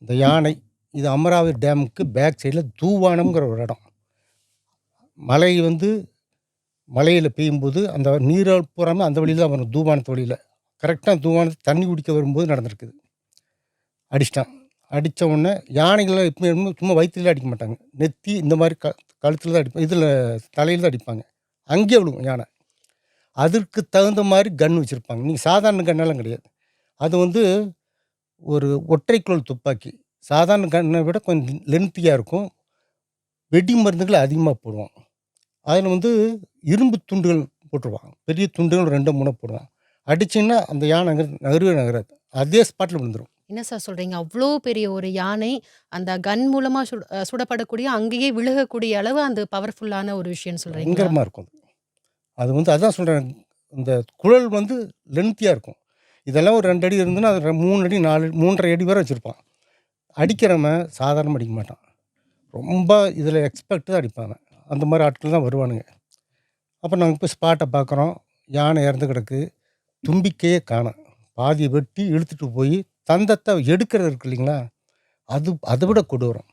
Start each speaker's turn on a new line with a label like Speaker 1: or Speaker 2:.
Speaker 1: இந்த யானை இது அமராவதி டேமுக்கு பேக் சைடில் தூவானம்ங்கிற ஒரு இடம். மழை வந்து மழையில் பெய்யும்போது அந்த நீரை பூராமல் அந்த வழியில் தான் வரும், தூவானத்து வழியில். கரெக்டாக தூவானத்து தண்ணி குடிக்க வரும்போது நடந்திருக்குது. அடிச்சிட்டான். அடித்த உடனே யானைகளை எப்பவுமே சும்மா வயிற்றுல அடிக்க மாட்டாங்க, நெத்தி இந்த மாதிரி கழுத்தில் தான் அடிப்பாங்க, இதில் தலையில் தான் அடிப்பாங்க. அங்கேயே விழுவும் யானை. அதற்கு தகுந்த மாதிரி கன் வச்சுருப்பாங்க. நீங்கள் சாதாரண கன்னெல்லாம் கிடையாது. அது வந்து ஒரு ஒற்றைக்குழல் துப்பாக்கி. சாதாரண கன்னை விட கொஞ்சம் லென்த்தியாக இருக்கும். வெடி மருந்துகளை அதிகமாக போடுவான். அதில் வந்து இரும்பு துண்டுகள் போட்டுருவான். பெரிய துண்டுகள் 2 3 போடுவான். அடிச்சிங்கன்னா அந்த யானை நகரவே நகராது, அதே ஸ்பாட்டில் விழுந்துடும்.
Speaker 2: என்ன சார் சொல்கிறீங்க? அவ்வளோ பெரிய ஒரு யானை அந்த கன் மூலமாக சுடப்படக்கூடிய அங்கேயே விழுகக்கூடிய அளவு அந்த பவர்ஃபுல்லான ஒரு விஷயம்னு சொல்கிறீங்களா?
Speaker 1: பயங்கரமாக இருக்கும் அது. அது வந்து அதான் சொல்கிறேன், இந்த குழல் வந்து லென்த்தியாக இருக்கும். இதெல்லாம் ஒரு 2 அடி இருந்துன்னா அது 3 அடி 4 3.5 அடி வரை வச்சுருப்பான். அடிக்கிறவன் சாதாரணமாக அடிக்க மாட்டான், ரொம்ப இதில் எக்ஸ்பெக்ட் தான் அடிப்பாங்க. அந்த மாதிரி ஆட்கள் தான் வருவானுங்க. அப்போ நாங்கள் போய் ஸ்பாட்டை பார்க்குறோம். யானை இறந்து கிடக்கு, தும்பிக்கையே காணோம். பாதியை வெட்டி இழுத்துட்டு போய் தந்தத்தை எடுக்கிறது இருக்கு இல்லைங்களா, அது அதை விட கொடூரம்.